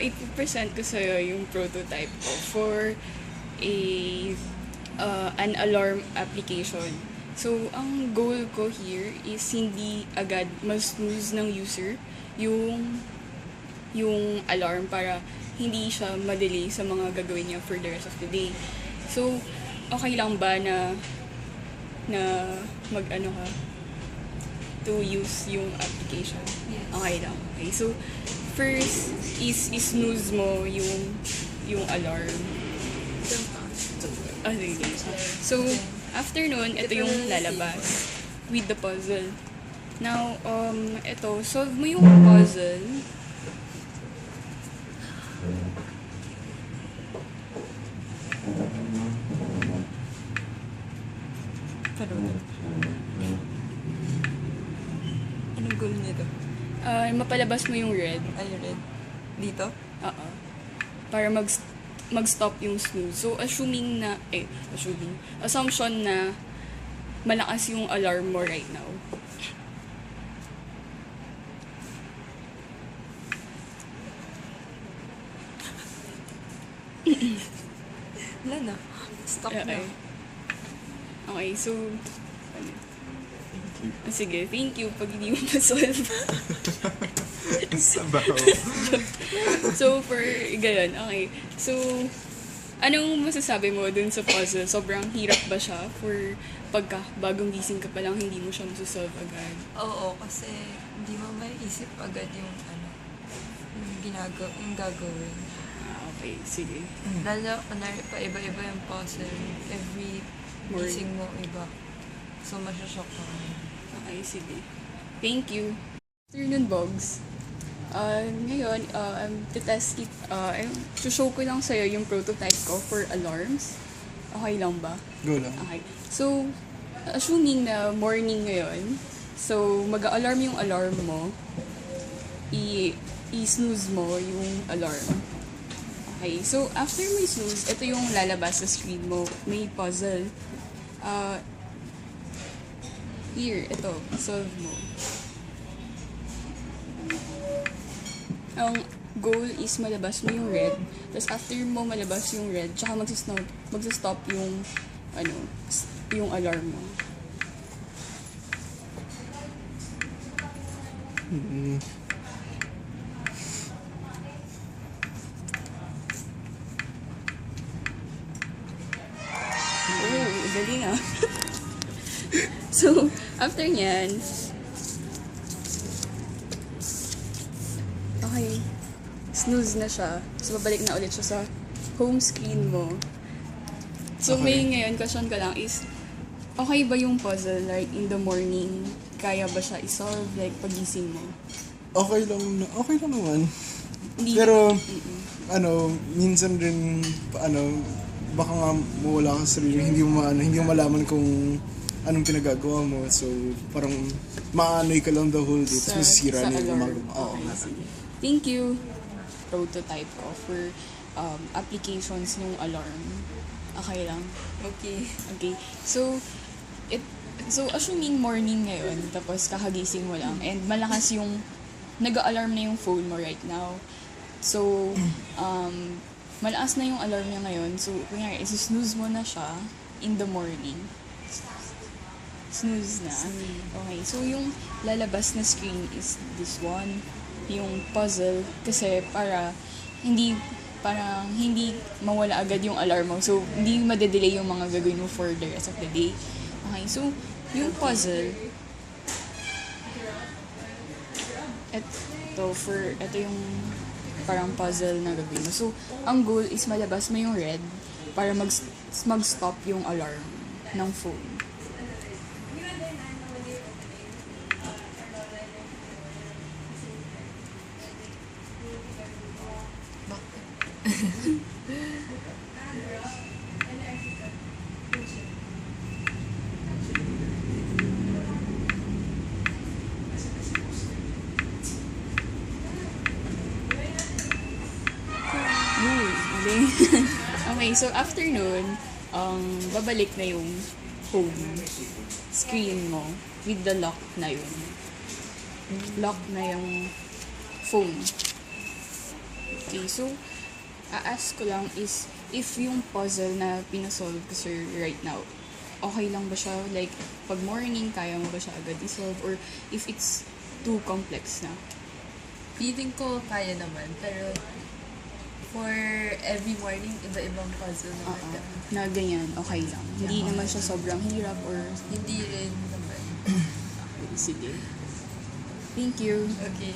Ipipresent ko sa'yo yung prototype ko for a an alarm application. So, ang goal ko here is hindi agad mas-snooze ng user yung yung alarm para hindi siya madelay sa mga gagawin niya for the rest of the day. So, okay lang ba na mag-ano ka to use yung application? Yes. Okay lang. Okay. So, first is snooze mo yung alarm. Sige. So, after nun, ito yung lalabas with the puzzle. Now, ito, solve mo yung puzzle. Anong goal nito? Mapalabas mo yung red. Ay, red. Dito? Oo. Para mag-stop yung snooze. So, assumption na malakas yung alarm mo right now. Wala na. Stop na. Okay, so... sige, thank you pag hindi mo ma-solve. Sabaw. So, for gayon, okay. So, anong masasabi mo dun sa puzzle? Sobrang hirap ba siya for bagong gising ka pa lang, hindi mo siya masasolve agad? Oo, kasi hindi mo maiisip agad yung yung gagawin. Okay, sige. Lalo, pa iba-iba yung puzzle. Every gising mo, iba. So, masyashock ka. Okay, sige. Thank you. Afternoon, Bogs. Ngayon, to-test it, show ko lang sa'yo yung prototype ko for alarms. Okay lang ba? Go lang. Okay. So, assuming na morning ngayon, so mag-a-alarm yung alarm mo, i-snooze mo yung alarm. Okay. So, after mo i-snooze, ito yung lalabas sa screen mo. May puzzle. Here, ito. Solve mo. Ang goal is malabas mo yung red. Tapos after mo malabas yung red, tsaka magsastop yung yung alarm mo. Oh, galing ah. So, after nyan, okay, snooze na siya. So, babalik na ulit siya sa home screen mo. So, may ngayon, question ka lang is, okay ba yung puzzle, like, in the morning, kaya ba siya isolve, like, pagising mo? Okay lang naman. Hindi, Pero, minsan rin, baka nga mawala ka sa sarili, hindi mo malaman kung anong pinagagawa mo. So, parang maanoy ka lang the whole day, tapos masisira na yung alarm. gumagawa. Oo. Okay, sige. Thank you. Prototype ko for applications ng alarm. Okay lang. Okay. Okay. So, assuming morning ngayon, tapos kakagising mo lang, and malakas yung, nag-alarm na yung phone mo right now. So, malakas na yung alarm niya ngayon. So, kunyari, isi-snooze mo na siya in the morning. Snooze na. Okay. So, yung lalabas na screen is this one. Yung puzzle. Kasi parang hindi mawala agad yung alarm mo. So, hindi madedelay yung mga gagawin mo for the rest of the day. Okay. So, yung puzzle, ito yung parang puzzle na gagawin mo. So, ang goal is malabas mo yung red para mag-stop yung alarm ng phone. Okay, so after nun, babalik na yung home screen mo with the lock na yun. Lock na yung phone. Okay, so, a-ask ko lang is, if yung puzzle na pinasolve ko sir right now, okay lang ba siya? Like, pag morning, kaya mo ba siya agad i-solve? Or if it's too complex na? Feeling ko kaya naman, pero for every morning, iba-ibang puzzle naman. Oo. Na ganyan, okay lang. Hindi naman siya sobrang hirap or... Hindi rin naman. Sige. Thank you. Okay.